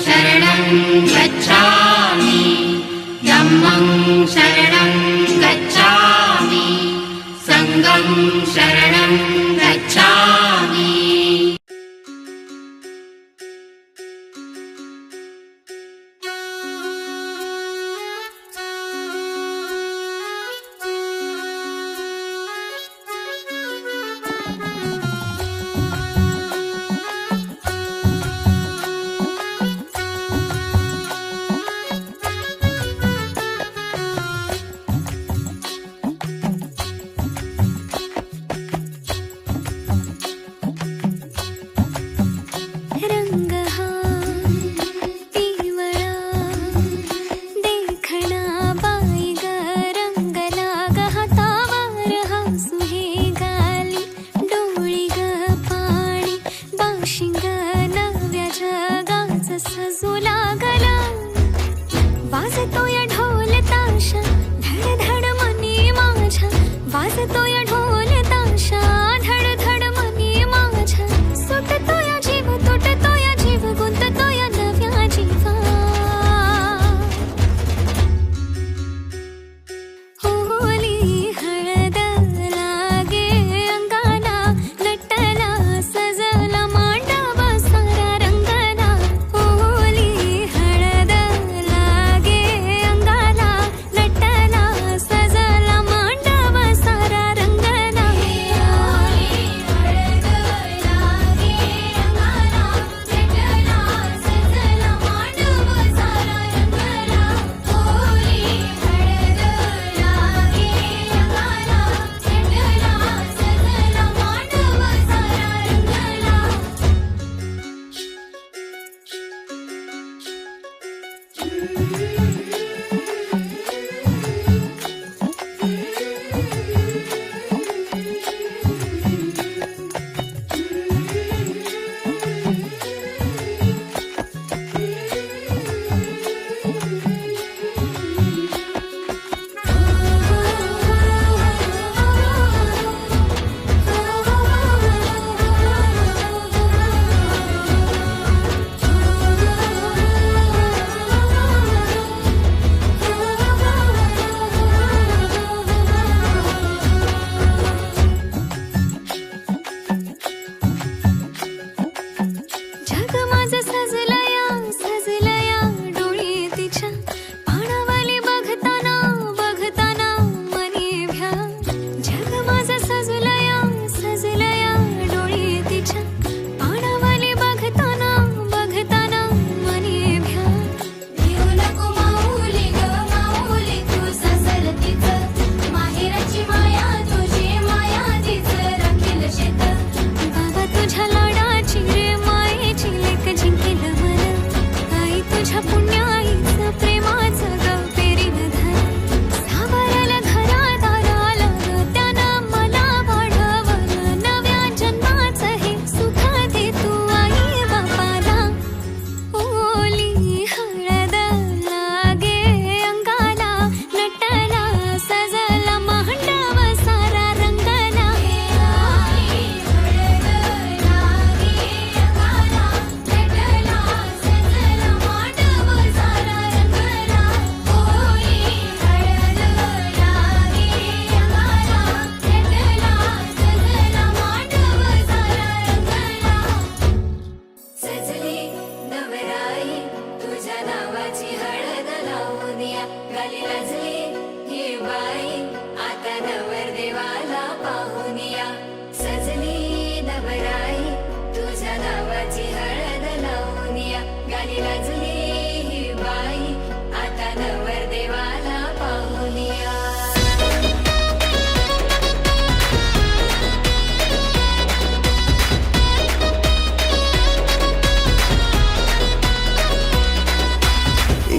शरणं गच्छामि धम्मं शरणं गच्छामि संघं शरणं गच्छामि।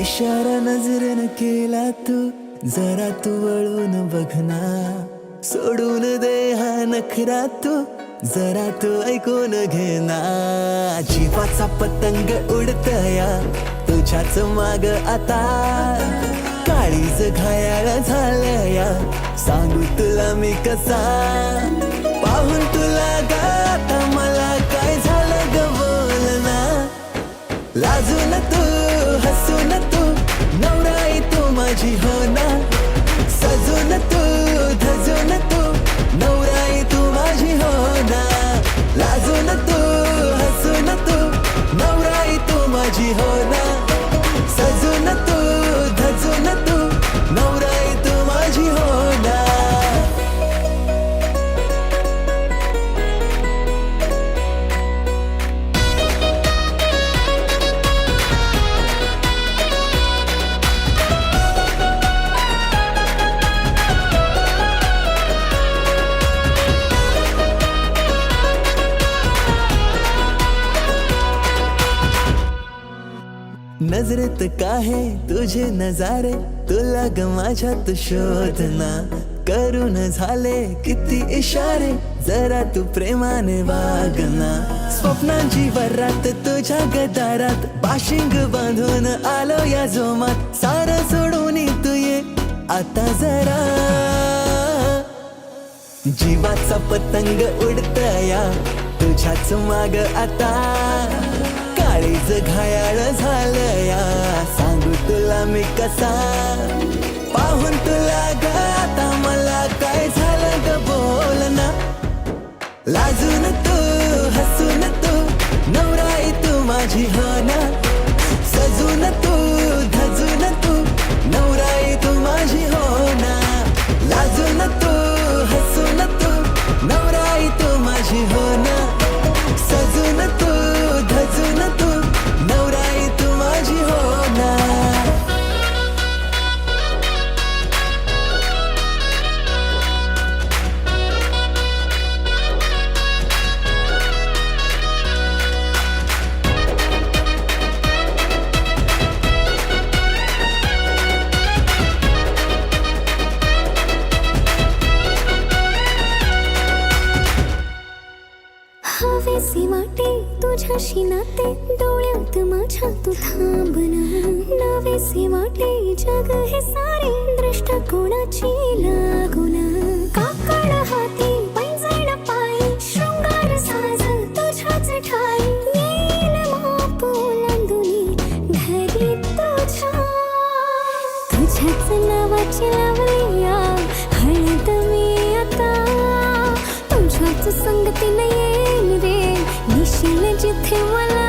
इशारा नजरेनं केला तू, जरा तू वळून बघना, सोडून दे हा नखरा तू, जरा तू ऐकून घेना. जीवाचा पतंग उडतया तुझ्याच माग आता, काळीज घायाळ झालया सांगू तुला मी कसा. पाहून तुला गाता मला काय झालं ग बोलना, लाज नजरेत काहे तुझे नजारे, तुला ग माझ्यात शोधना. करून झाले किती इशारे, जरा तू प्रेमाने वागना. स्वप्नांची वरात तुझ्या गदारात, पाशिंग बांधून आलो या जोमात. सारं सोडून तू ये आता जरा. जीवाचा पतंग उडतया तुझ्याच माग आता. काळीज घायाळ झालया, सांगू तुला मी कसा. पाहून तुला ग आता मला काय झालं ग बोल ना. लाजून तू हसून तू नवराई तू माझी हो ना. सजून तू धजून तू नवराई तू माझी हो ना. लाजून तू हसून तू नवराई तू माझी हो ना. सजून तू धजून तू नवराई तू माझी हो ना. हवेसी वाटे तुझ्याशी नाते, डोळ्यात माझ्या तू थांबना. नवेसे वाटे जग हे सारे, दृष्टिकोनाची लागूना. काकड हाती पैंजण पायी, शृंगार साज तुझ्याच ठाई. येईल माप ओलांडूनी घरी तुझ्या. तुझ्याच नावाची लावली हळद मी आता. तुझ्याच संगतीने येईन रे निशील जिथे मला.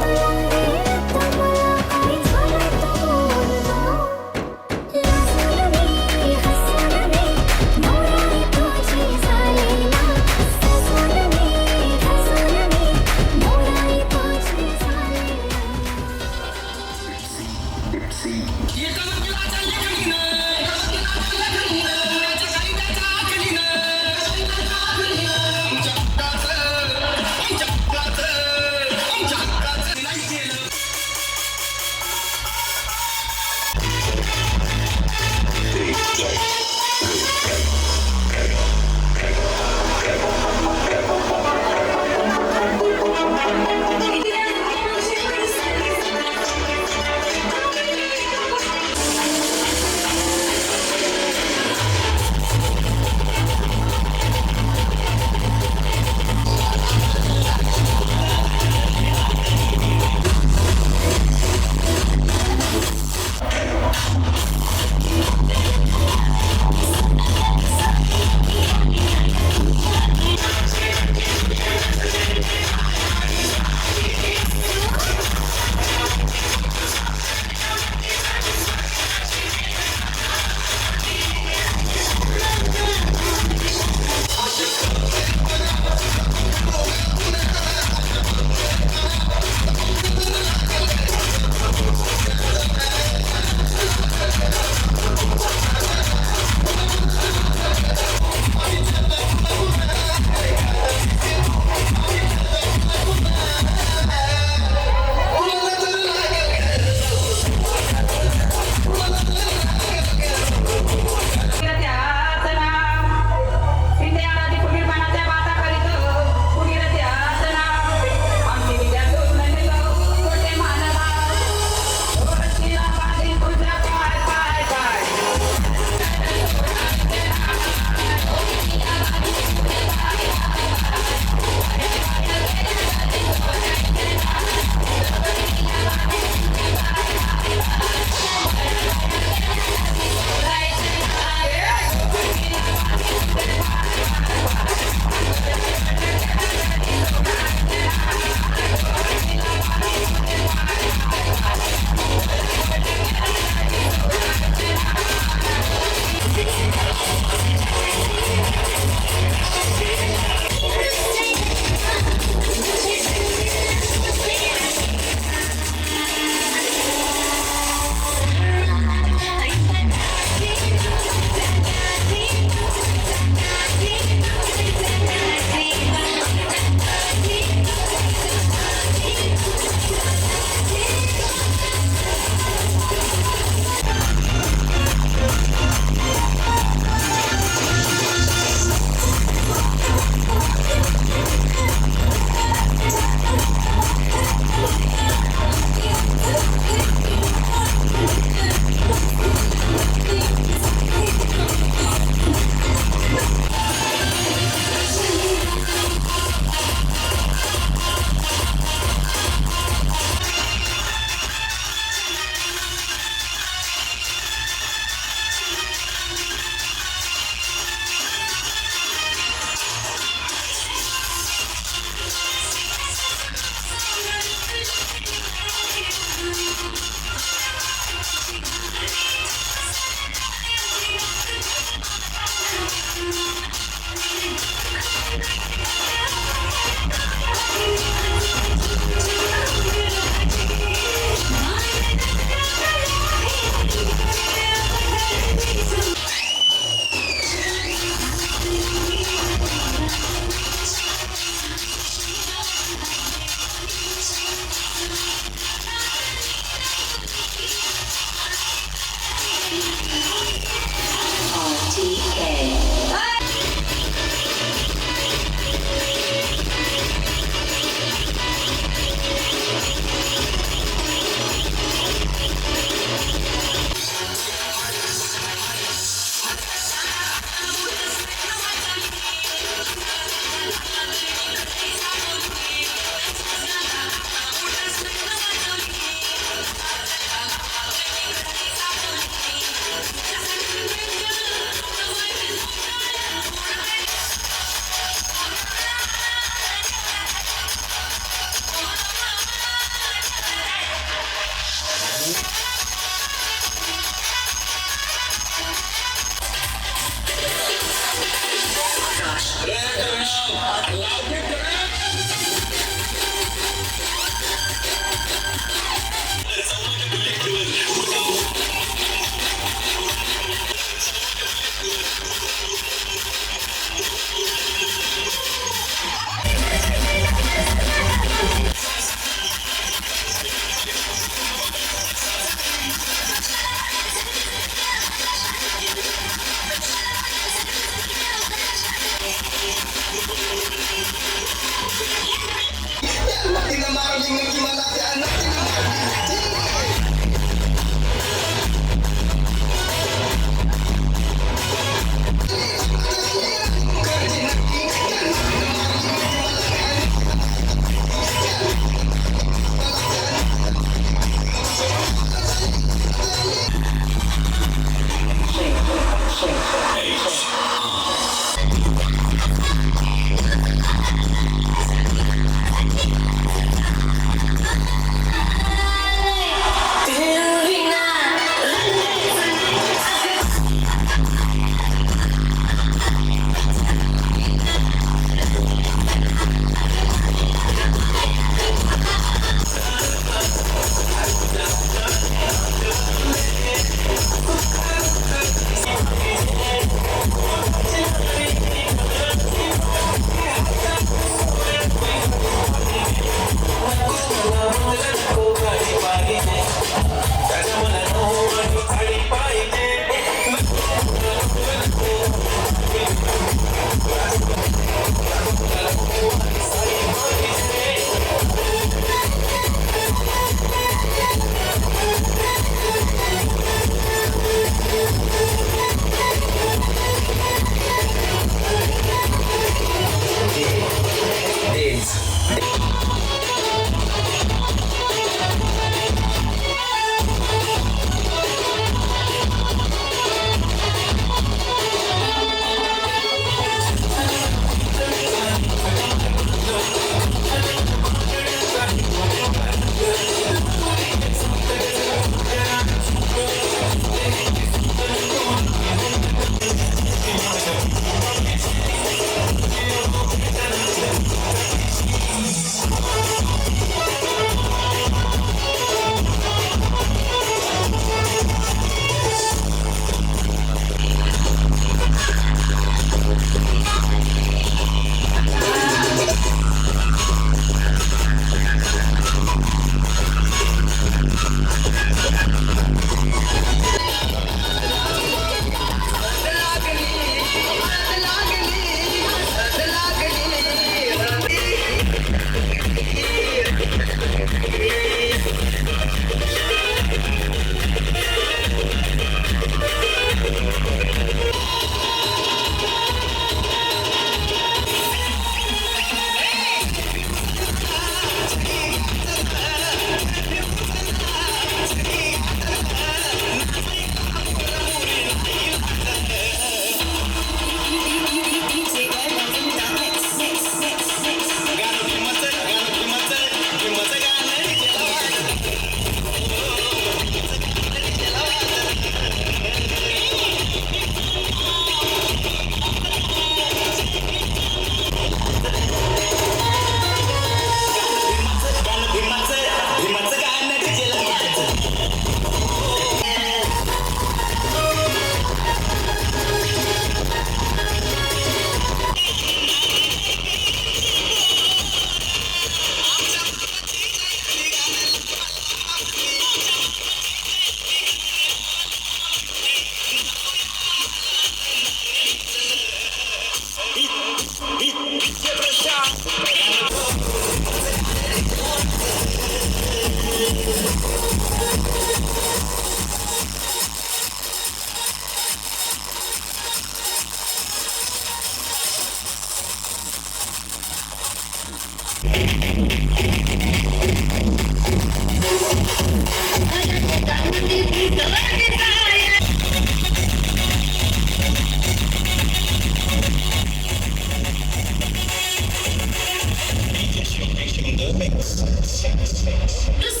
Just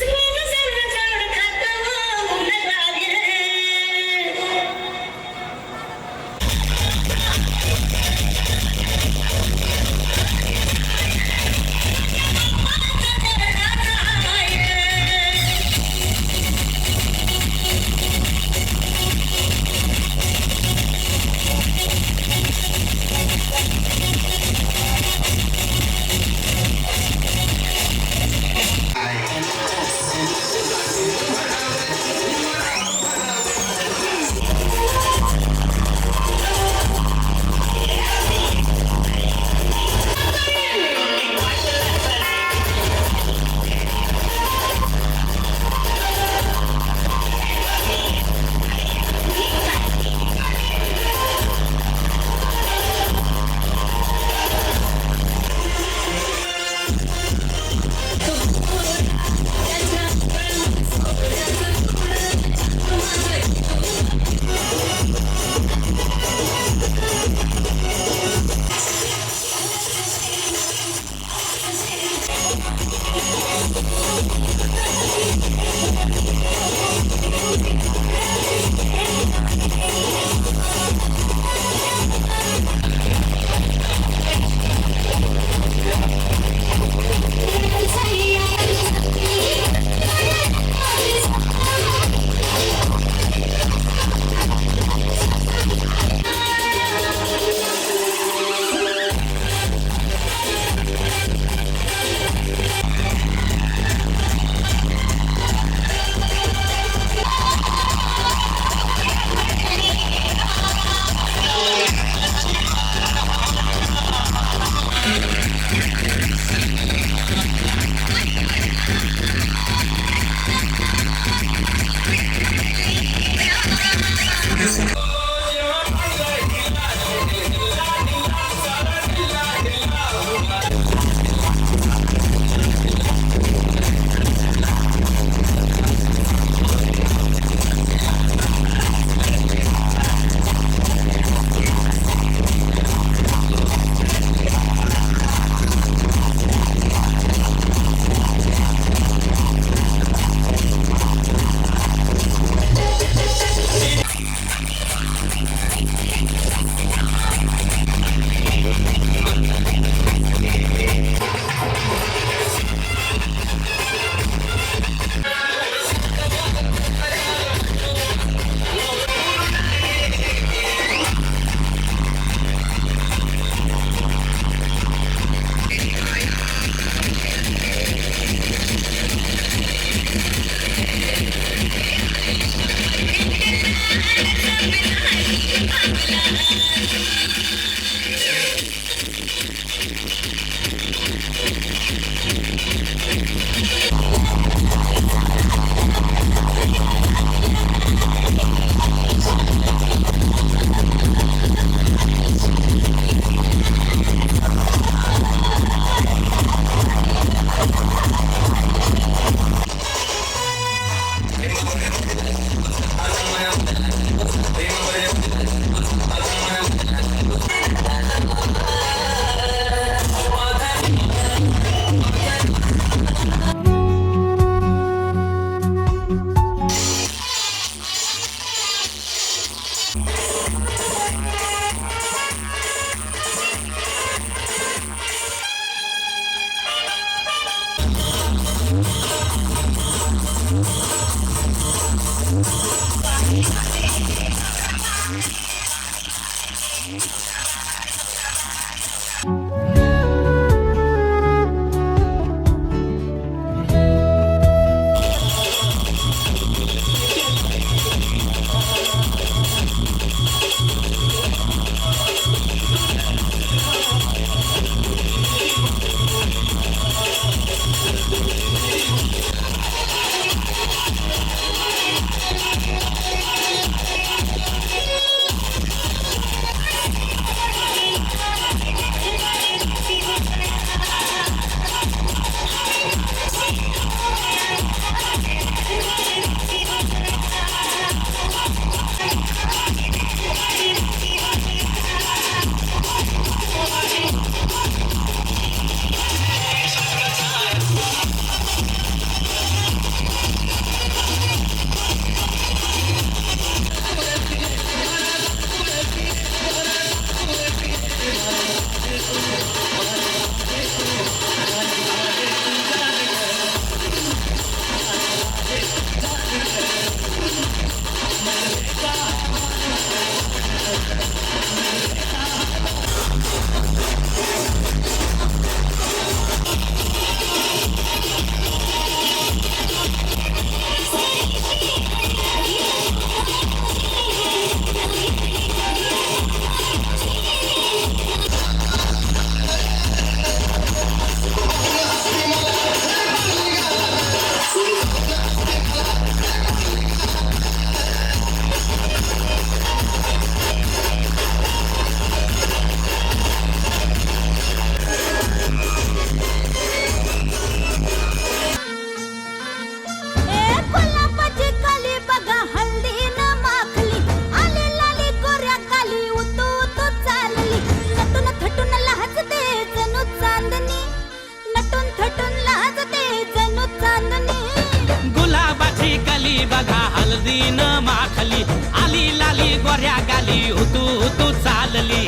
गाली उतू उतू चालली.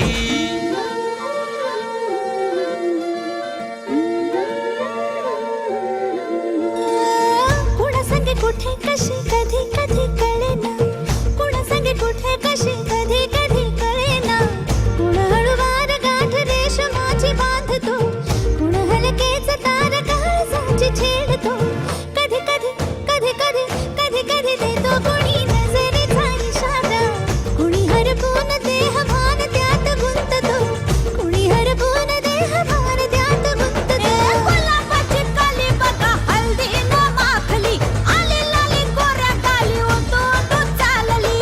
कुणा संगे कुठे कशी कधी कधी कळेना, कुणा संगे कुठे कशी कधी कधी कळेना. कुण हळूवार गाठ रेशमाची बांधतो, कुण हलकेच तार काळजाची छेडतो. कधी कधी कधी कधी कधी कधी देतो कुणी नजरेचा इशारा. कुणी हरपून देहभान त्यात गुंततो, कुणी हरपून देहभान त्यात गुंततो. गुलाबाची काली बघा हल्दी न माखली, आली लाली गोऱ्या गाली उतू उतू चालली.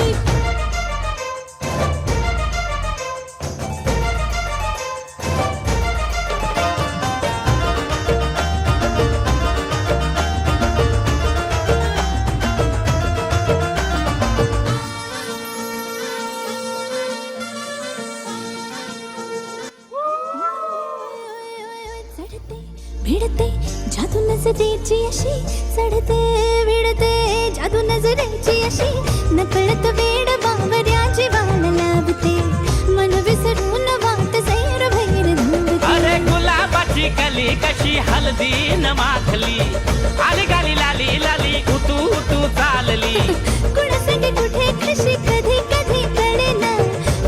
चढते भिडते जादू नजरेची अशी, चढते भिडते जादू नजरेची अशी. नकळत वेड बावऱ्याची वाण लाभते, मन विसरून वाट सैर भैर धुंदते. अरे गुलाबाची कली कशी हल्दी न माखली, आली गाली लाली लाली उतू उतू चालली. कुणासंगे कुठे कशी कधी कधी कळेना,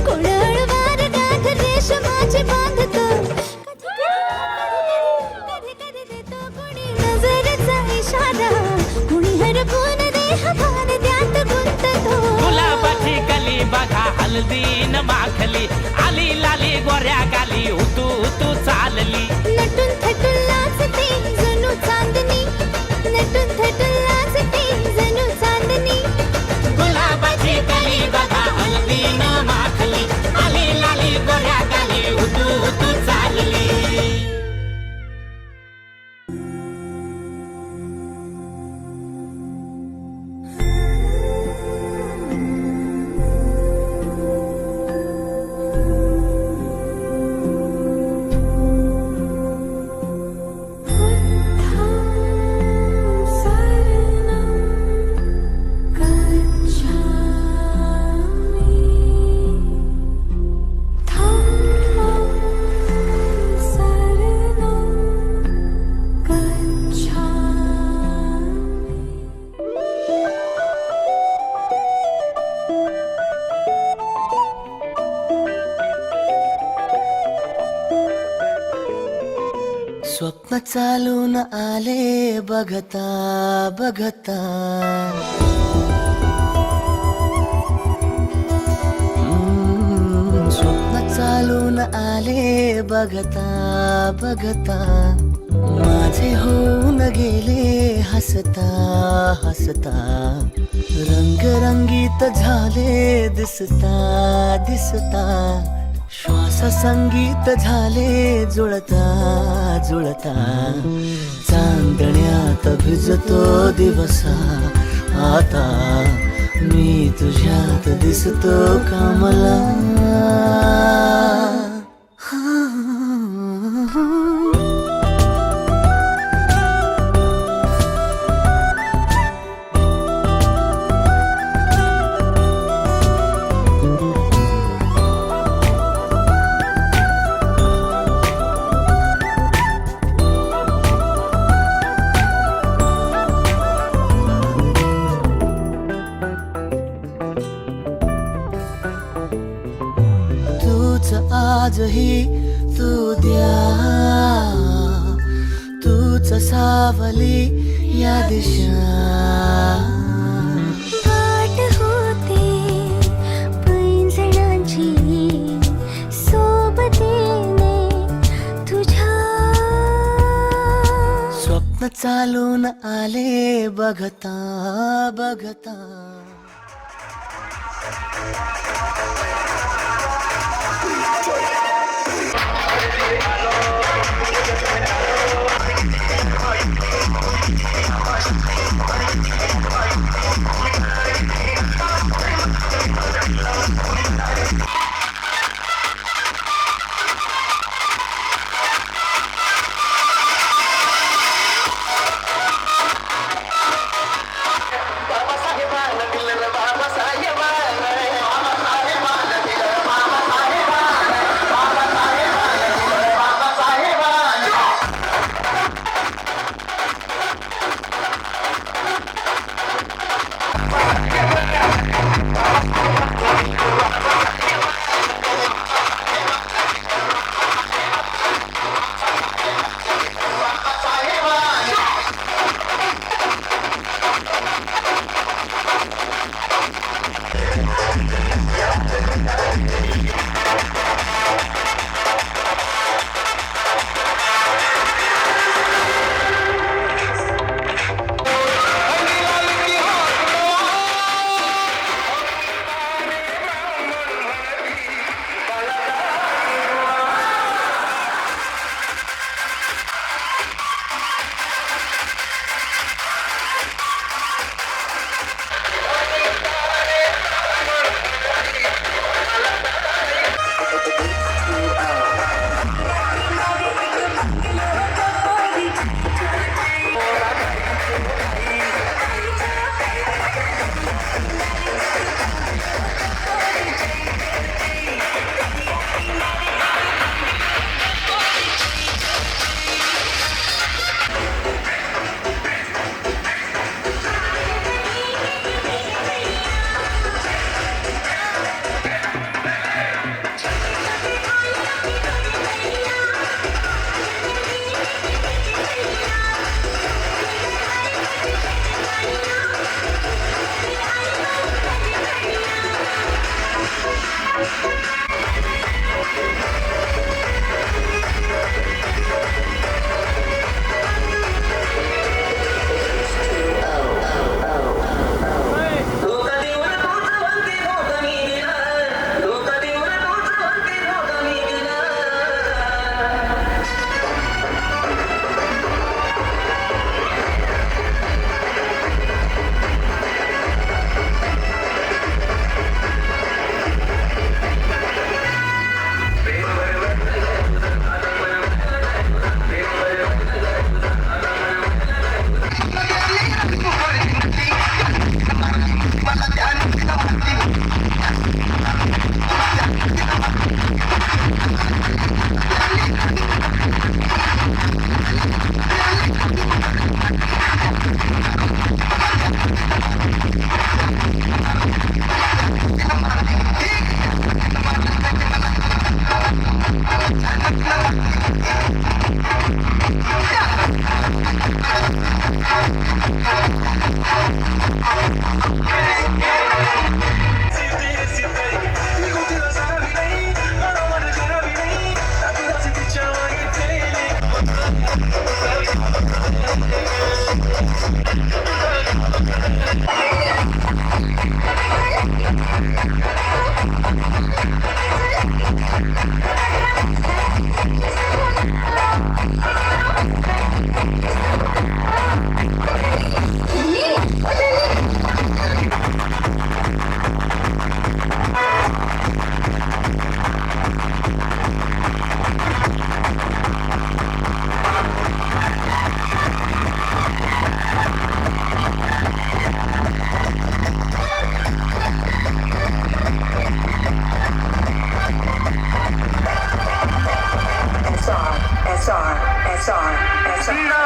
कुण हळूवार गाठ रेशमाची बांधतो. कधी कधी देतो कुणी नजरेचा इशारा, कुणी हरपून देहभान त्यात गुंततो. गुलाबाची कली बघा हल्दी न माखली, आली लाली गोऱ्या गाली उतू उतू चालली. नटून थटून लाजते जणू चांदणी, नटून थटून लाजते जणू चांदणी. गुलाबाची कली बघा हल्दी न माखली, आली लाली गोऱ्या गाली उतू उतू चालली. स्वप्न चालून आले बघता बघता. स्वप्न चालून आले बघता बघता. माझे होऊन गेले हसता हसता. रंगरंगीत झाले दिसता दिसता. श्वास संगीत झाले जुळता जुळता. चांदण्यात भिजतो दिवसा आता. मी तुझ्यात दिसतो कमला. आजही तू द्या. तूच सावली या दिशा. वाट होते पैंजणांची सोबतीने तुझ्या. स्वप्न चालून आले बघता बघता. SR, SR, SR, SR.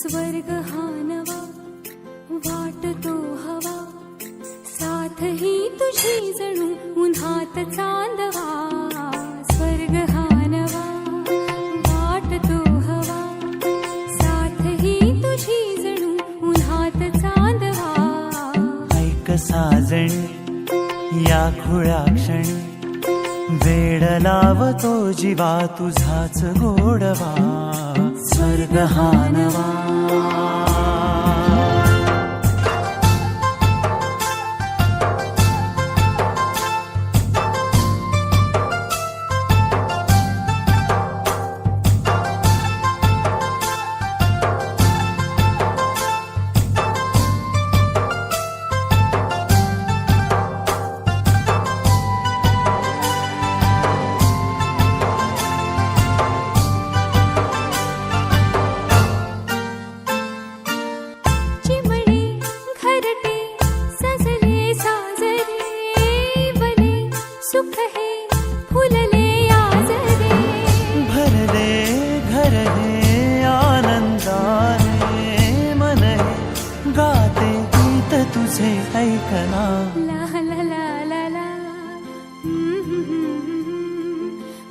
स्वर्ग हा नवा वाटतो हवा, साथ ही तुझी जणू उन्हात चांदवा. स्वर्ग हा नवा वाटतो हवा, साथ ही तुझी जणू उन्हात चांदवा. ऐक साजणी या खुळ्या क्षणी, वेड लावतो जीवा तुझाच गोडवा. स्वर्ग हा नवा. ऐकना ला ला ला ला ला.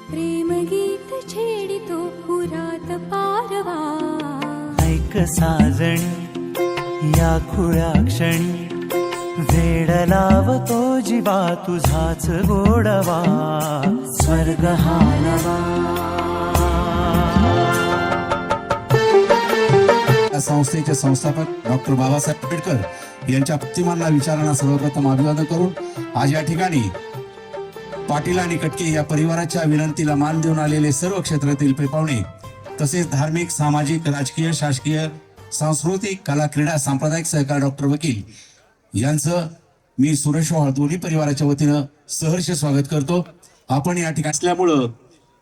प्रेम गीत छेडितो पुरात पारवा. ऐक साजणी या खुळ्या क्षणी, वेड लावतो जीवा तुझाच गोडवा. स्वर्ग हा नवा. संस्थेचे संस्थापक डॉक्टर बाबासाहेब आंबेडकर यांच्या प्रतिमांना विचारांना सर्वप्रथम अभिवादन करून आज या ठिकाणी पाटील आणि कटके या परिवाराच्या विनंतीला मान देऊन आलेले सर्व क्षेत्रातील पाहुणे, तसेच धार्मिक, सामाजिक, राजकीय, शासकीय, सांस्कृतिक, कला, क्रीडा, सांप्रदायिक सहकार डॉक्टर वकील यांचं मी सुरेश वाळ दोन्ही परिवाराच्या वतीनं सहर्ष स्वागत करतो. आपण या ठिकाणी असल्यामुळं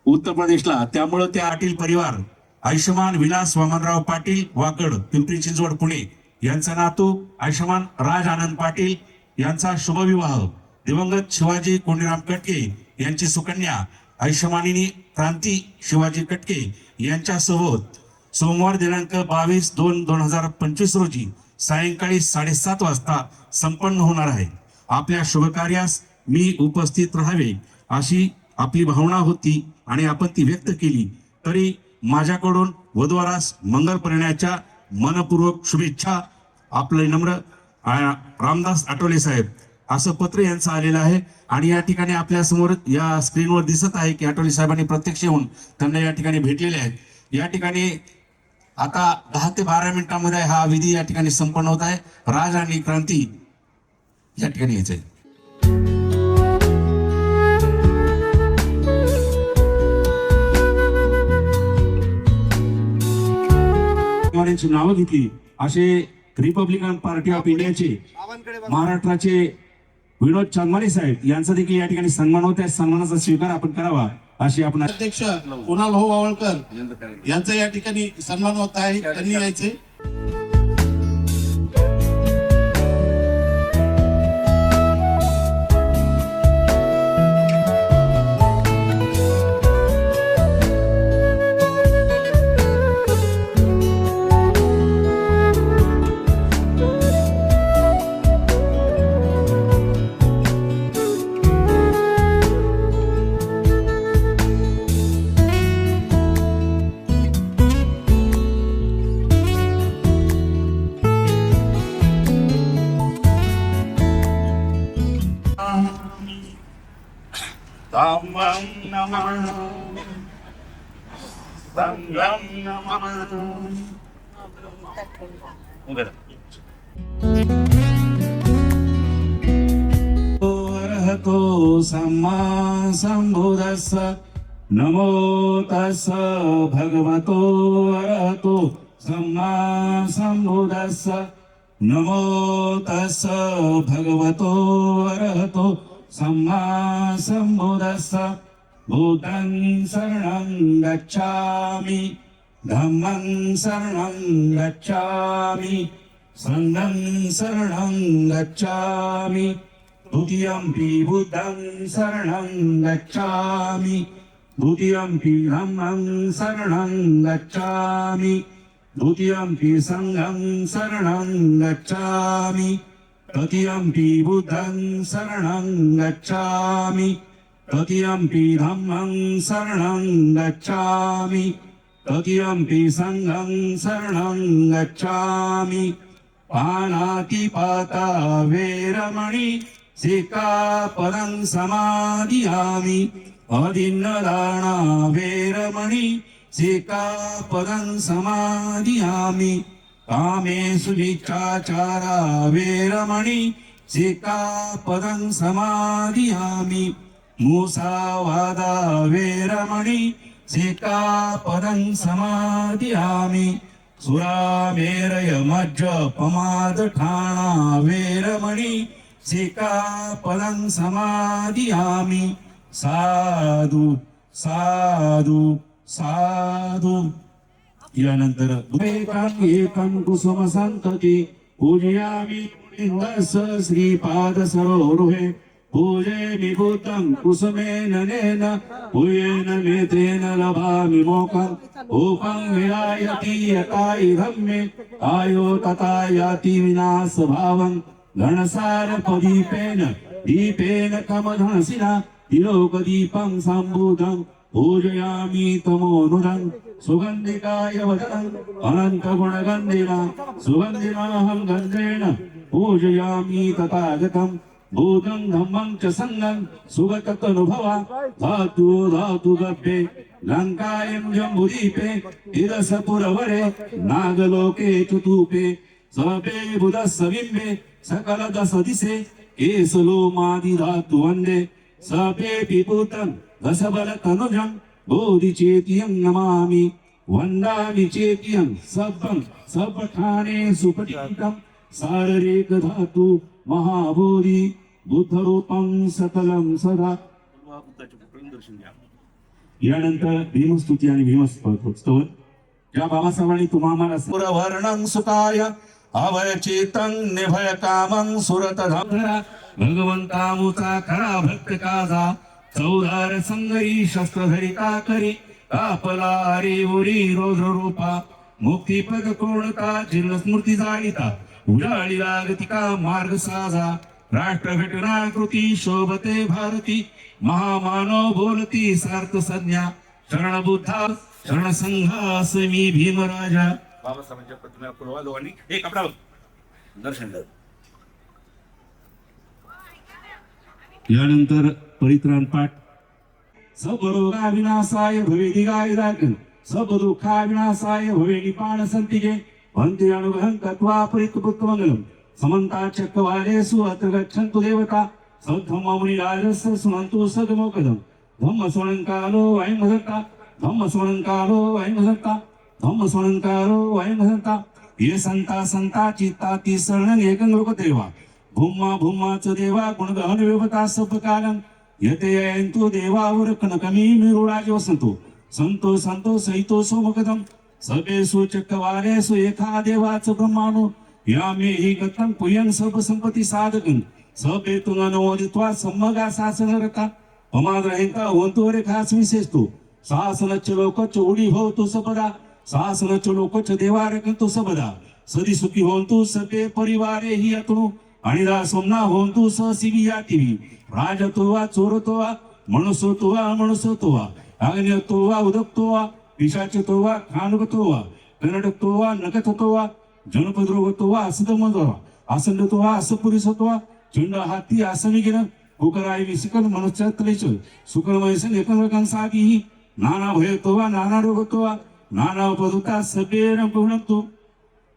उत्तर प्रदेशला, त्यामुळं त्या पाटील परिवार आयुष्यमान विलास वामनराव पाटील वाकड, पिंपरी चिंचवड, पुणे यांचा नातू आयुष्यमान राज आनंद पाटील यांचा शुभविवाह दिवंगत शिवाजी कोंडीराम कटके यांची सुकन्या आयुष्यमानिनी क्रांती शिवाजी कटके यांच्यासोबत सोमवार दिनांक 22/2/2025 रोजी सायंकाळी 7:30 वाजता संपन्न होणार आहे. आपल्या शुभकार्यास मी उपस्थित राहावे अशी आपली भावना होती आणि आपण ती व्यक्त केली. तरी माझ्याकडून वधूवरास मंगल परिणयाच्या मनपूर्वक शुभेच्छा. आपले नम्र रामदास आठवले साहेब असं पत्र यांचं आलेलं आहे आणि या ठिकाणी आपल्या समोर या स्क्रीनवर दिसत आहे की आठवले साहेबांनी प्रत्यक्ष येऊन त्यांना या ठिकाणी भेटलेले आहेत. या ठिकाणी आता 10 ते 12 मिनिटांमध्ये हा विधी या ठिकाणी संपन्न होत आहे. राज आणि क्रांती या ठिकाणी यायचं आहे. नावं घेतली असे रिपब्लिकन पार्टी ऑफ इंडियाचे महाराष्ट्राचे विनोद चांदमारी साहेब यांचा देखील या ठिकाणी सन्मान होत आहे. सन्मानाचा स्वीकार आपण करावा अशी आपण अध्यक्ष कुणाल भाऊ वावळकर यांचा या ठिकाणी सन्मान होत आहे. त्यांनी यायचे. तांबं नमः संगं नमः अरहतो सम्मा संबुद्धस्स नमो तस्स भगवतो अरहतो सम्मा संबुद्धस्स नमो तस्स भगवतो अरहतो सम्मा संबुद्धस्स बुद्धं शरणं गच्छामि धम्मं शरणं गच्छामि संघं शरणं गच्छामि द्वितीयंपि बुद्धं शरणं गच्छामि द्वितीयंपि धम्मं शरणं गच्छामि द्वितीयंपि संघं शरणं गच्छामि तृतीयंपि बुद्धं शरणं गच्छामि तृतीयंपि धम्मं शरणं गच्छामि तृतीयंपि संघं शरणं गच्छामि पानातिपाता वेरमणि सिक्खापदं समादियामि अदिन्नदाना वेरमणि सिक्खापदं समादियामि कामेषु मिच्छाचारा वेरमणि सिक्खापदं समादियामि मुसावादा वेरमणि सिक्खापदं समादियामि सुरामेरय मज्जपमादठाणा वेरमणि सिक्खापदं समादियामि साधु साधु साधु यानंतर एकं कुसुम संतती पूजयामि इंदस श्रीपाद सरोरुहे पूजयामि बुद्धं कुसुमेन नेन पूयेन मेतेन लभामि मोक्षं उपं विरायति यताय धम्मे आयो तथा याति विनाश भावं गणसार प्रदीपेन दीपेन कमधनसिना तिलोकदीपं सम्बुधं पूजयामि तमोनुदं सुगन्धिकाय वदनं अनन्तगुणगन्धिना सुगन्धिनाहं गन्धेन पूजयामि तथागतं भूतं धम्मं च संगं सुगततनुभवा धातु धातु गभ्ये लङ्कायं जम्बुदीपे इदसपुरवरे नागलोके चतुपे सपे बुधस्य बिम्बे सकलदशदिशे केशलोमादिधातु वन्दे सपे पिपुतं दशबलतनुजं बोधिचेत्यं नमामि वन्दामि चेत्यं सब्बं सब्बठाने सुपठितं साररेक धातु महाबोधी बुद्धरूपं सकलं सदा यानंतर भीमस्तुती आणि भीमस्तव ज्या बाबासाहेबांनी तुम्हाला सुरवर्णं सुताय अभय चेतं निभय कामं सुरत धरा भगवंतामुचा खरा भक्त काजा चौदार संगरी शस्त्रधरिता करी कापला रे उरी रोज रूपा मुक्तीपद कोणता जीर्ण स्मृती जाणिता उजाळी लागतिका मार्ग साजा राष्ट्र घटना कृती शोभते भारती महामानव बोलती सार्थ संज्ञा शरण बुद्धा शरण संघास मी भीमराजा बाबासाहेबांच्या प्रतिमा पूर्वाजोगांनी एक आपला दर्शन कर यानंतर परित्राण पाठ सब रोगा विनाशाय भवे दिगाय दागन सब दुःखा विनाशाय भवे निपाण संतिगे भन्ते अनुग्रहं कत्वा परितपुत्रमंगलम समन्ता चक्रवालेषु अत्र गच्छन्तु देवता सद्धम्ममुनिराजस्स सुनन्तु सद्मोकदं धम्मस्वरणकालो वयं भजन्ता धम्मस्वरणकालो वयं भजन्ता धम्मस्वरणकालो वयं भजन्ता ये संता चित्ताति शरणं एकं लोकदेवा भूम्मा भूम्माच देवा गुणगहन विभता सबकालं यते यन्तु देवावर कनकमी मिरुळाजे वसंतो संतो सहितो सोमकदं सबेषु चक्रवालेषु एका देवाच ब्रह्माणो यामे हि गतं पुयं सब संपत्ति साधकं सबेतुन नवोदित्वा सम्मगा शासनरता पमाद्रहेंता होंतो रे खास विशेषतो शासनच लोकच उडी होतो सबदा शासनच लोकच देवारकंतो सबदा सदी सुखी होंतो सबे परिवारे हि अतनो अणिदा सोमना होंतो ससिवी यातिवी राजतोवा चोरतोवा मनुसोतोवा अग्नियतोवा उदकतोवा पिशाचतोवा खानगतोवा कन्नडतोवा नकथतोवा जनपद्रोगतोवा असदमदोवा असंडतोवा असपुरिसतोवा चुंड हाती असनिगिन कुकराय विसिकल मनुष्यत्रेच सुकरमयसन एकमेकांसागी नाना भयतोवा नाना रोगतोवा नाना उपदुता सगळे गुणतो.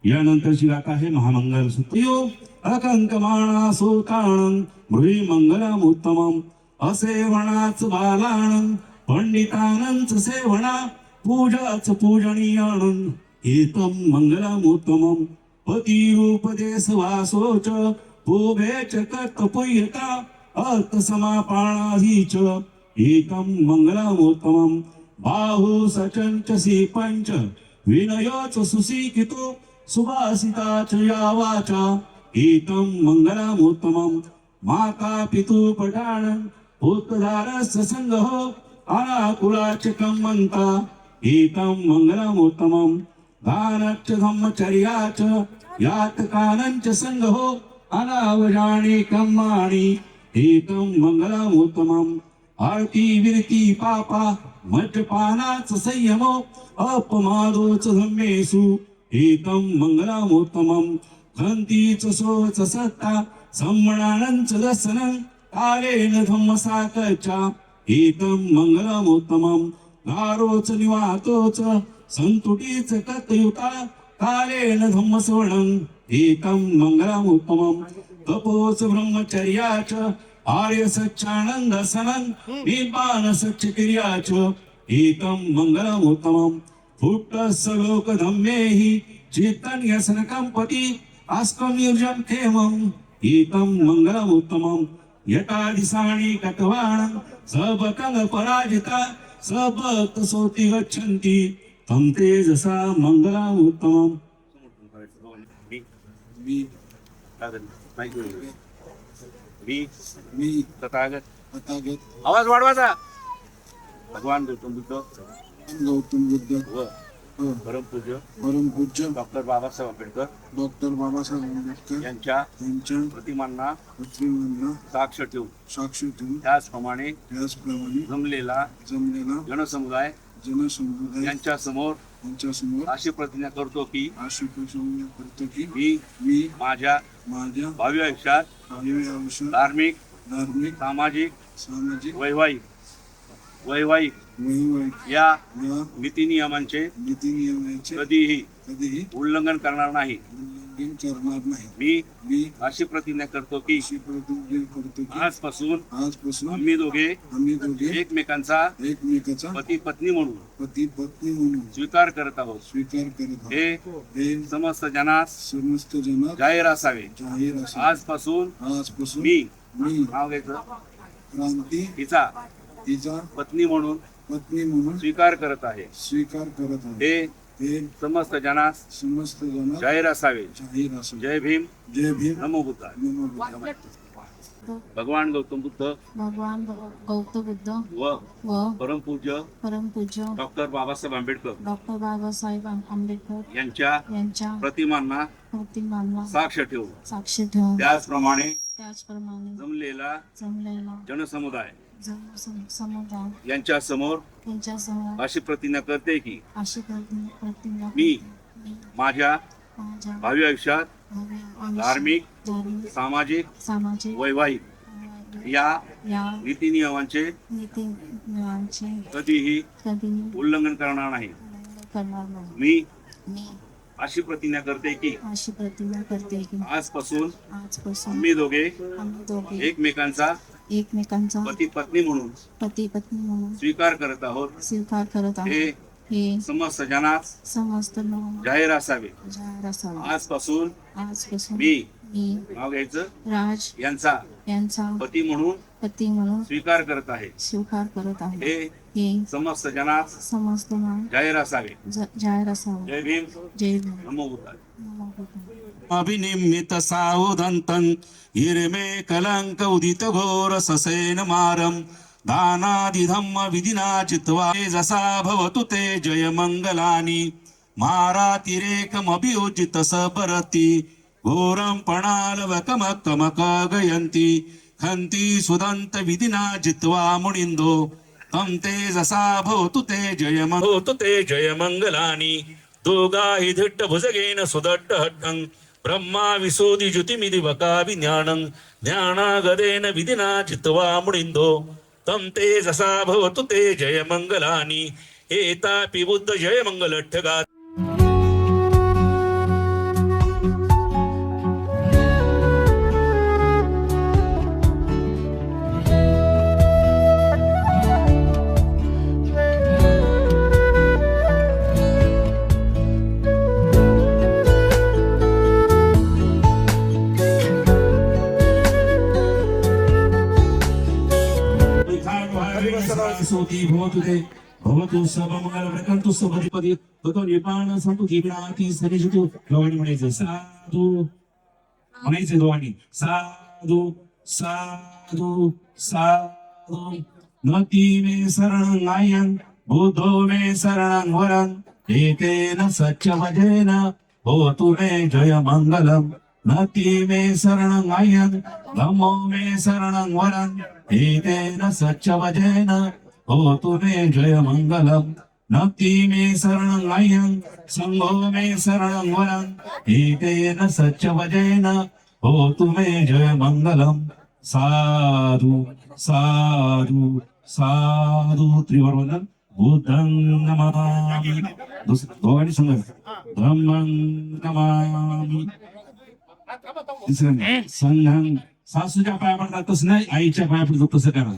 यानंतरची गाथा आहे महामंगल सूत्रियो अकंकमाणा सोताणं मृही मंगलमुत्तमं असेवणाच बालाणं पंडितानंच सेवणा पूजाच पूजनीयाणं एतं मंगलमुत्तमं पतिरूपदेश वासोच पूभेच कर्तपुय्यता अर्थसमापाणाधीच एतं मंगलमुत्तमं बाहु सचंचसी पंच विनयोच सुशिक्षितो सुभाषिता च या वाचा एतं मंगलमुत्तमं माता पितु पठाणं पुत्रधारस्य संगहो अनाकुलाच कम्मन्ता एतं मंगलमुत्तमं दानच्च धम्मचर्याच यातकानंच संगहो अनावजाने कम्माणि एतं मंगलमुत्तमं आरती विरती पापा मद्यपानाच संयमो अपमादोच धम्मेषु एतं मंगलमुत्तमं खंतीच सोच सत्ता संवणानंच दर्शनं कालेन धम्मसाकचा एतं मंगलमुत्तमं गारोच निवातोच संतुटीच कतयुता कालेन धम्मसवणं एतं मंगलमुत्तमं तपोच ब्रह्मचर्याच आर्य सच्चानंद सनं निपान सच्च क्रियाच एतं मंगलमुत्तमं फुट्टस्स लोक धम्मेहि चैतन्यसन कंपती आस्कं निर्जं क्षेमं एतं मंगलमुत्तमं यथा दिसाणि कटवाणं सबकं पराजिता सबक सोति गच्छन्ति तं तेजसा मंगलमुत्तमं. मी तथागत तथागत आवाज वाढवायचा. भगवान गौतम बुद्ध गौतम बुद्ध व व परमपूज्य परमपूज्य डॉक्टर बाबासाहेब आंबेडकर डॉक्टर बाबासाहेब आंबेडकर यांच्या यांच्या प्रतिमांना प्रतिमांना साक्ष ठेवून साक्ष ठेवून त्याचप्रमाणे त्याचप्रमाणे जमलेला जमलेला जनसमुदाय जनसमुदाय यांच्या समोर यांच्यासमोर अशी प्रतिज्ञा करतो की अशी प्रतिज्ञा करतो की मी मी माझ्या माझ्या भावी आयुष्यात भावी आयुष्यात धार्मिक धार्मिक सामाजिक सामाजिक वैवाहिक वैवाहिक या या नीती नियमांचे नीती नियमांचे कधीही कधीही उल्लंघन करणार नाही. उल्लंघन करणार नाही. मी मी अशी प्रतिज्ञा करतो की अशी प्रतिज्ञा करतो की आजपासून आजपासून आम्ही दोघे आम्ही दोघे एकमेकांचा एकमेकाचा पती पत्नी म्हणून पती पत्नी म्हणून स्वीकार करत आहोत. स्वीकार करत आहोत. हे हे समस्त जनास समस्त जनात जाहीर असावे. जाहीर असे आजपासून आजपासून मी मी नाव घ्यायचं क्रांती तिचा तिचा पत्नी म्हणून पत्नी म्हणून स्वीकार करत आहे. स्वीकार करत आहे. हे हे समस्त जनास समस्त जनात जाहीर असावे. जाहीर असे. जय भीम जय भीम नमो बुद्धाय. नमो बुद्धाय. भगवान गौतम बुद्ध भगवान गौतम बुद्ध व व परमपूज्य परमपूज्य डॉक्टर बाबासाहेब आंबेडकर डॉक्टर बाबासाहेब आंबेडकर यांच्या यांच्या प्रतिमांना प्रतिमांना साक्ष ठेवून साक्ष ठेवून त्याचप्रमाणे त्याचप्रमाणे जमलेला जमलेला जनसमुदाय समुदाय यांच्या समोर यांच्या समोर अशी प्रतिज्ञा करते की अशी प्रतिज्ञा मी मी माझ्या माझ्या भावी आयुष्यात भावी आयुष्यात धार्मिक धार्मिक सामाजिक सामाजिक वैवाहिक या या नीती नियमांचे नीती नियमांचे कधीही कधीही उल्लंघन करणार नाही. करणार नाही. मी मी अशी प्रतिज्ञा करते की अशी प्रतिज्ञा करते की आजपासून आजपासून आम्ही दोघे आम्ही दोघे एकमेकांचा एकमेकांचा पती पत्नी म्हणून पती पत्नी म्हणून स्वीकार करत आहोत. स्वीकार करत हे आहोत. हे समस्त जनास समस्त लोक जाहीर असावे. जाहीर असावे. आजपासून आजपासून मी मी नाव घ्यायचं राज यांचा यांचा पती म्हणून पती म्हणून स्वीकार करत आहे. स्वीकार करत आहे. हे हे समस्त जनास समस्त लोक जाहीर असावे. जाहीर असावे. जय भीम जय भीम. नमो बुद्धाय. नमो बुद्धाय. अभिनिमित सावधंतं हिरमे कलंक उदित घोर ससेन मारम दानादिधम्म विधिना चित्वा जसा भवतु ते जय मंगलानि मारातिरेकमभियोजित सबरति घोरं पणालवकमकमक गयन्ति खन्ति सुदन्त विधिना जित्वा मुनिन्दो तं तेजसा भवतु ते जय मंगलानि दोगा हि धिट्ट भुजगेन सुदट्ट हट्टं ब्रह्मा विशोधि ज्योतिमिदिवका विज्ञानं ज्ञानागदेन विधिना चित्वा मुनिन्दो तं तेजसा भवतु ते जयमङ्गलानि एतापि बुद्ध जयमङ्गलठ्ठगा भवतु सर्वमंगलमंगलमंगलतु सर्वधिपति ततो निर्माण संतु जीवनाती सरिजतु दोघांनी म्हणायचं साधू म्हणायचं दोघांनी साधू साधू साधू नती मे शरणं नायं बुद्धो मे शरणं वरं एतेन सच्च वजेन होतु मे जय मंगलम नती मे शरणं नायं धम्मो मे शरणं वरं एतेन सच्च वजेन होतु मे जय मंगलम नक्ति मे शरणं नायं संघो मे शरणं वरं एतेन सच्च वजेन होतु मे जय मंगलम साधु साधु साधु त्रिवरवंदन बुद्धं नमामि दोघांनी सांगा धम्मं नमामि तिसऱ्यांदा संघं सासूच्या पाया पडतात तसं नाही आईच्या पाया पडतात तसं करा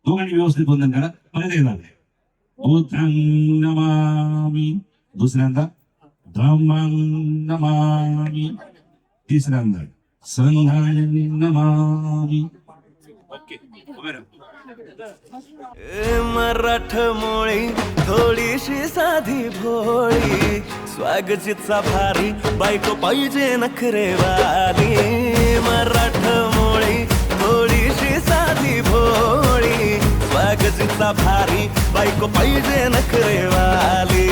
दोघांनी व्यवस्थित वंदन करा परत एकदा बुद्धं नमामि दुसऱ्यांदा धम्मं नमामि तिसऱ्यांदा संघं नमामि ओके मराठमोळी थोडीशी साधी भोळी स्वागतीचा भारी बायको पाहिजे नखरेवाली मराठमोळी थोडीशी साधी भोळी स्वागतीचा भारी बायको पाहिजे नखरेवाली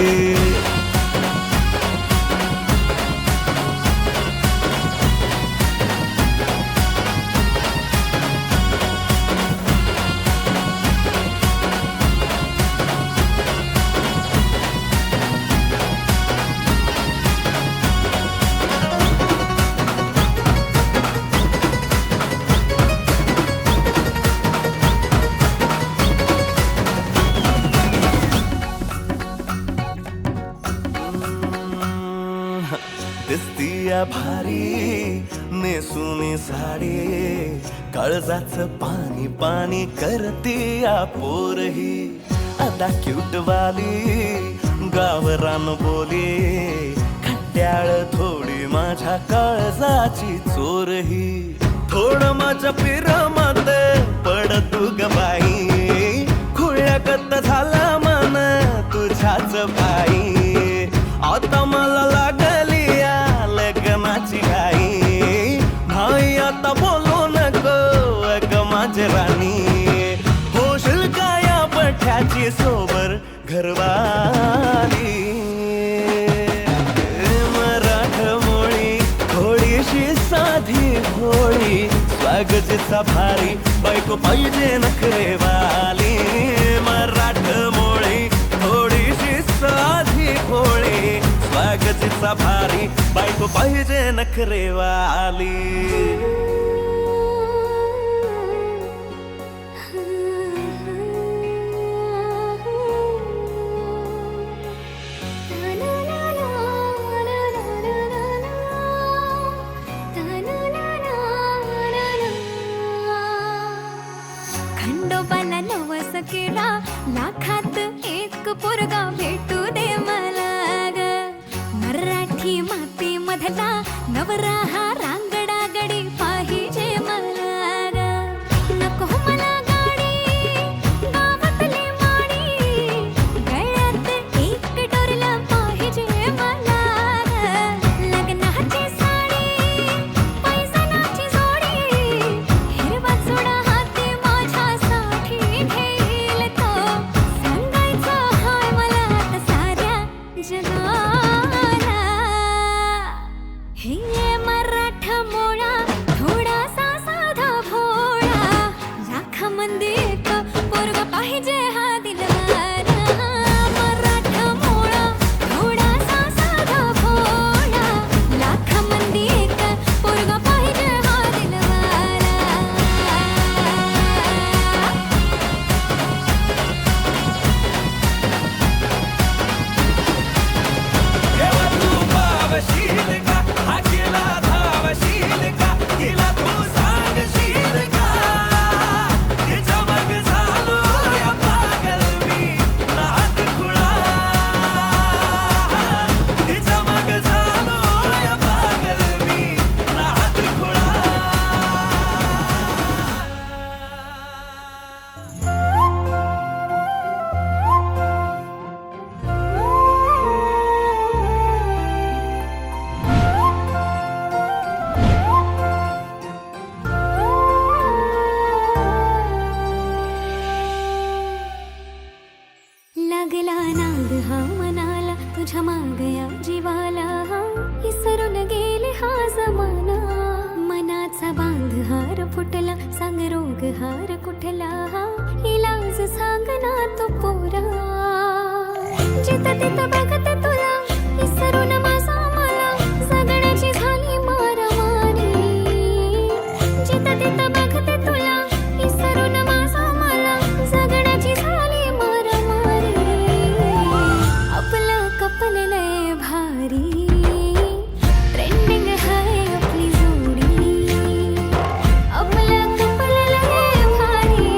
दिसतीया भारी नेसुनी साडी काळजाच पाणी पाणी करतीया पोरही आता क्यूट वाली गावरान बोली खट्याळ थोडी माझ्या काळजाची चोरही थोडं माझ्या पिरामात पड तू ग बाई खुळ्याकत झाला मन तुझ्याच बाई आता मला लागली या लग्नाची घाई भाई आता बोलू नको अग माझी राणी होशील का या पठ्याची सोबर घरवाली मराठमोळी थोडीशी साधी भोळी स्वागतीचा भारी बायको पाहिजे नखरेवाली मराठमोळी थोडीशी साधी भोळी स्वागतीचा भारी बायको पाहिजे नखरेवाली खंडोबाला नवस केला लाखात एक पोरगा भेटू दे मला ग मराठी माती मधला नवरा हा रांगडा गडी पाहिजे मला ग नको मला गाडी गावातली माडी गळ्यात एक डोरला पाहिजे मला ग लग्नाची साडी पैसनाची जोडी हिरवा चुडा हाती माझ्यासाठी घेईल तो सांगायचा हाय मला आता साऱ्या जगाला हे मराठमोळा थोडासा साधा भोळा लाखामध्ये एक पोरगा पाहिजे हा दिलवाला मराठमोळा थोडासा साधा भोळा लाखामध्ये थमा गया जीवाला, विसरून गेले हा जमाना. मनाचा बांध हार फुटला, सांग रोग हार कुठला, इलाज सांग ना तो पोरा. जिथं तिथं बघते तुला, विसरून माझा मला, जगण्याची झाली मारामारी. जिथं तिथं बघते तुला, विसरून माझा मला, जगण्याची झाली मारामारी. आपलं कपल लय भारी, ट्रेंडिंग हाय आपली जोडी. आपलं कपल लय भारी,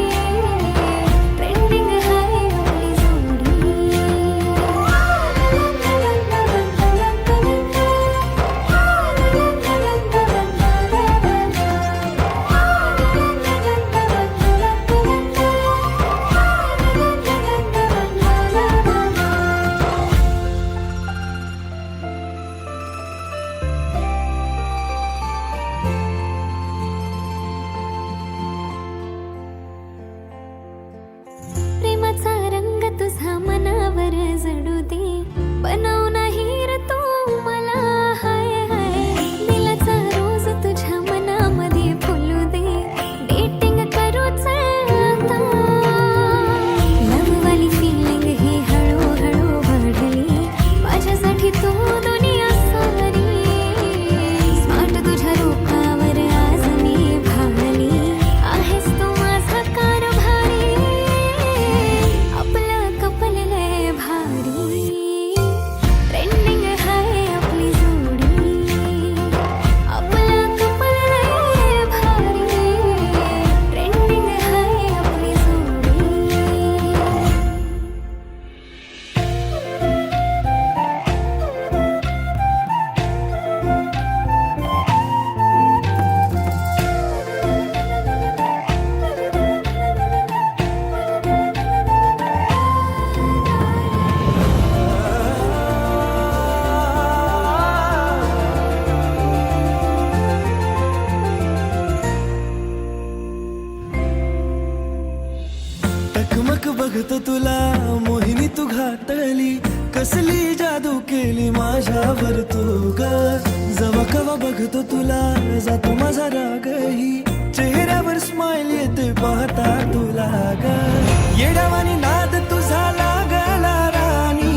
ट्रेंडिंग हाय आपली जोडी. प्रेमाचा रंग तुझा मनावर जडू दे, बनव नाही रे तू मला. हाय हाय दिलाचा रोज तुझ्या मनामध्ये फुलू दे, डेटिंग करू चल आता. लव्हवाली फिलिंग ही हळूहळू वाढली, माझ्यासाठी तू दुनिया सारी. स्मार्ट तुझ्या रूपावर आज मी भावली, आहेस तू माझा कारभारी. आपलं कपल लय भारी, ट्रेंडिंग हाय आपली जोडी. आपलं कपल लय भारी, ट्रेंडिंग हाय आपली जोडी. टकमक बघतो तुला मोहिनी तू घातली, कसली जादू केली माझ्यावर तू ग. जवा कवा बघतो तुला जातो माझा रागही, चेहऱ्यावर स्माइल येते पाहता तुला ग. येडावानी नाद तुझा लागला राणी,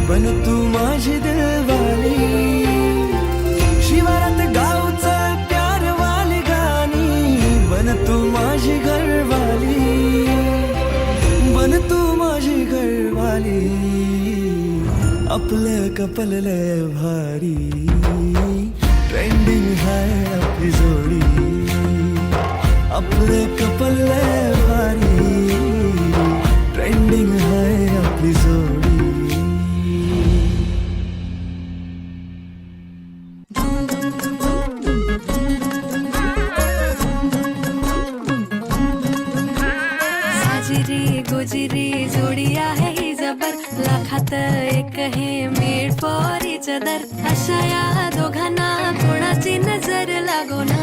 बन तू माझी दिलवाली. शिवारात गावचं प्यारवाली गाणी, बन तू माझी घरवाली. बन तू माझी घरवाली. आपलं कपल लय भारी, ट्रेंडिंग हाय आपली जोडी. आपलं कपल लय भारी, ट्रेंडिंग हाय आपली जोडी. साजिरी गोजिरी जोडी आहे ही जबर, लाखात एक हे मेड फॉर इच अदर. अशा या दोघांना कोणाची नजर लागो ना.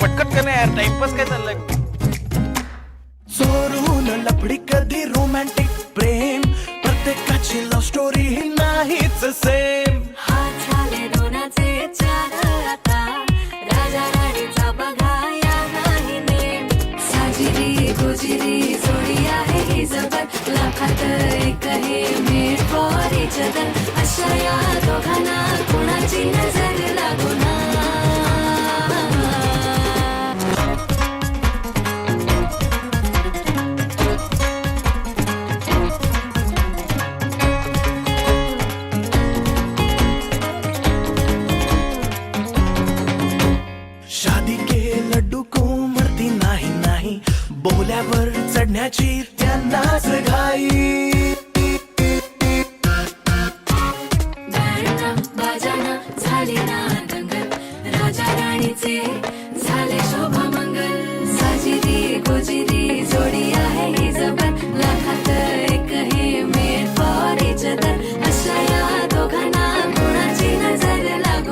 पटकट कर ना यार, टाइमपास काय चाललंय. चोरून लपडी कधी रोमॅन्टिक प्रेम, प्रत्येकाची लव्ह स्टोरी ही नाहीच सेम. हात झाले दोनाचे चार आता, राजा राणीचा बघा या नाही नेम. साजिरी गोजिरी जोडी आहे ही जबर, लाखात एक हे मेड फॉर इच अदर. अशा या दोघांना कोणाची नजर लागो ना. शादी के लड्डू को मरती नाही नाही, बोल्यावर चढण्याची त्यांनाच घाई. गाणं बाजाना झाली ना दंगल, राजा राणीचे झाले शोभा मंगल. साजिरी गोजिरी जोडी आहे ही जबर, लाखात एक हे मेड फॉर इच अदर. अशा या दोघांना कोणाची नजर लागो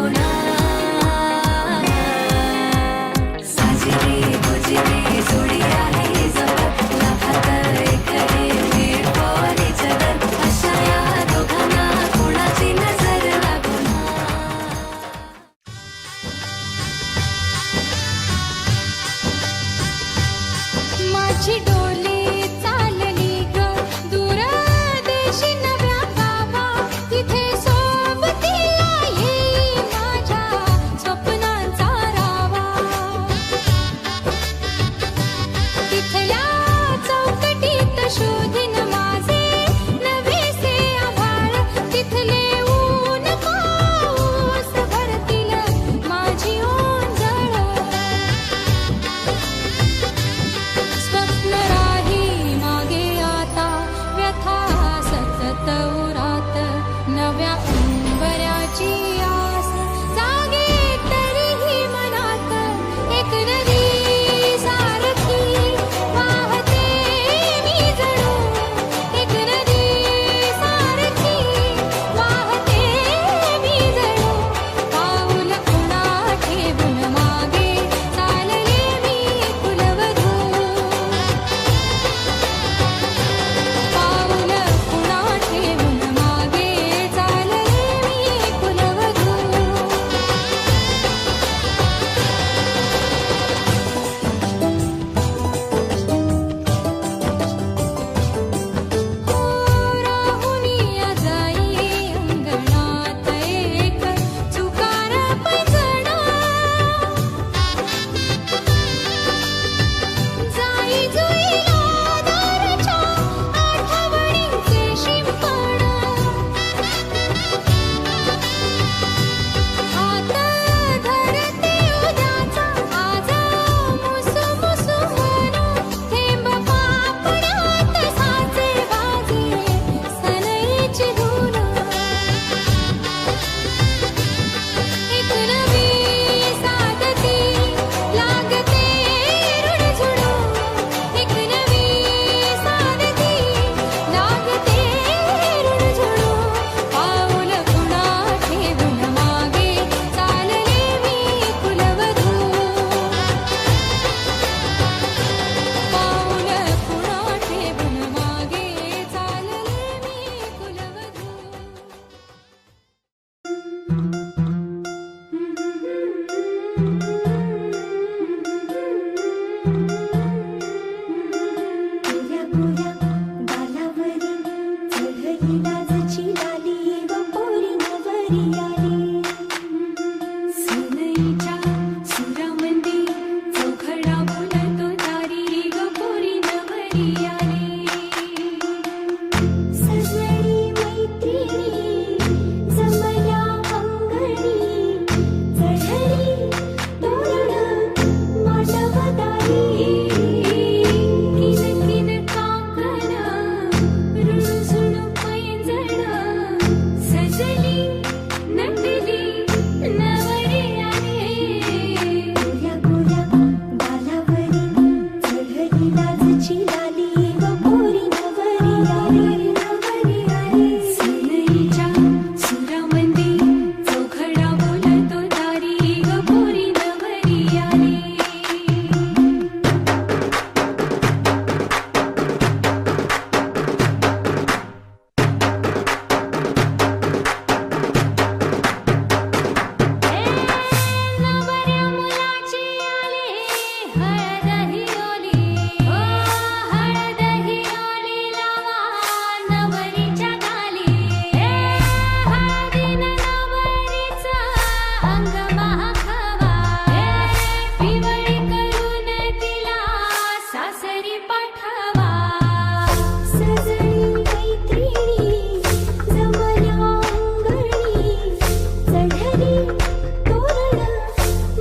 तोरण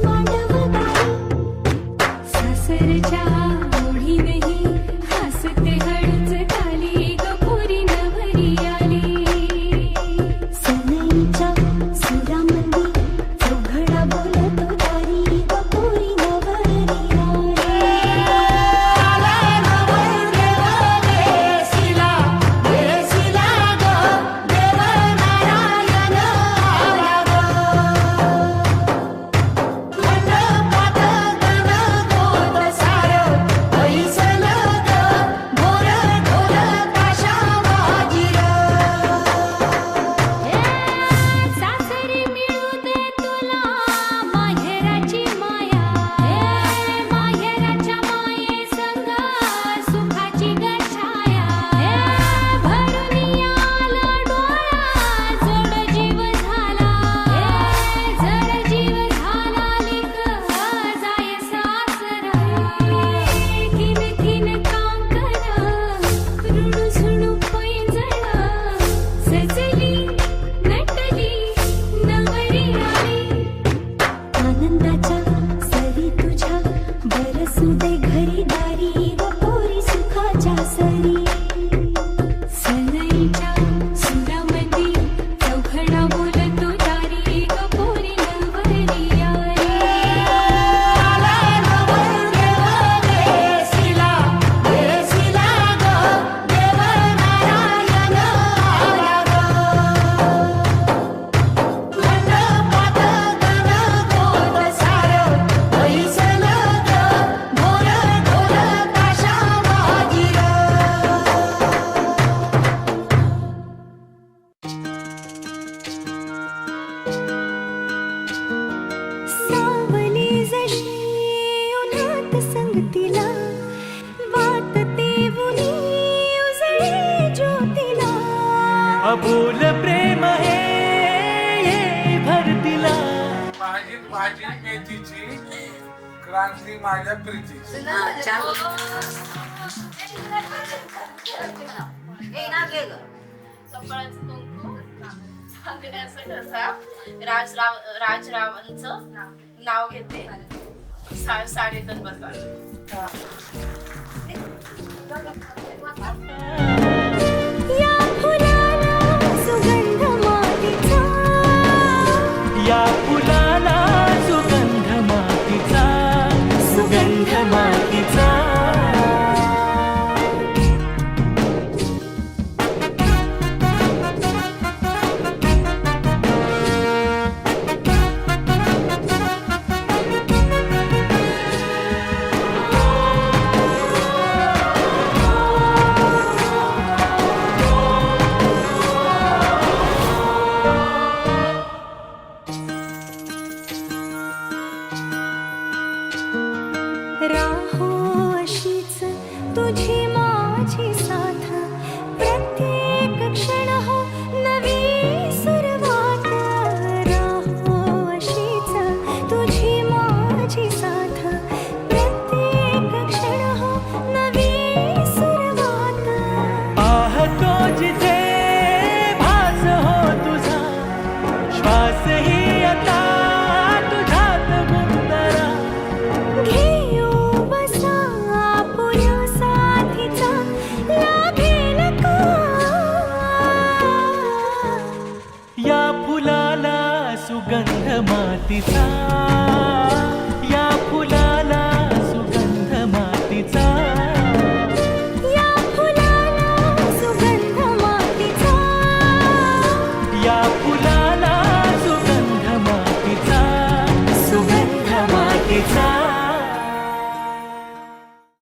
मांडवताई सासरच्या ओढीनेही हसते हळूच खाली ग पोरी नवरी आली सनईच्या सुरामंदी चौघडा बोलतो दारी ग पोरी नवरी सासरी मिळू दे तुला माहेराची माया माहेराच्या माये संग सुखाची गछाया भरून आला डोळा जड जीव झाला लिक जाय सासरा किन किन कांकण ऋणू झुणू पैंजण सजली नटली नवरी आली आनंदाच्या सरी तुझ्या बरसू दे घरी दारी व पोरी सुखाच्या सरी सनईच्या सुरामंदी चौघडा बोलतो दारी ग पोरी नवरी आली सावली जशी उन्हात संगतीला वाटते उनी उजळे ज्योतीला अबोल प्रेम हे ये भरतीला माझी भाजी मेथीची क्रांती माझ्या प्रीतीची राजरावांचं नाव घेते साडेतन बरं या फुलाला सुगंध मातीचा या फुलाला सुगंध मातीचा सुगंध मातीचा राहो अशीच तुझी माझी साथ प्रत्येक क्षण हो नवी सुरुवात राहो अशीच तुझी माझी साथ प्रत्येक क्षण हो नवी सुरुवात पाहतो जिथे भास हो तुझा श्वासही आता तुझ्यात गुंतरा घेऊ बसा पुऱ्या साथीचा लागेल का या फुलाला सुगंध मातीचा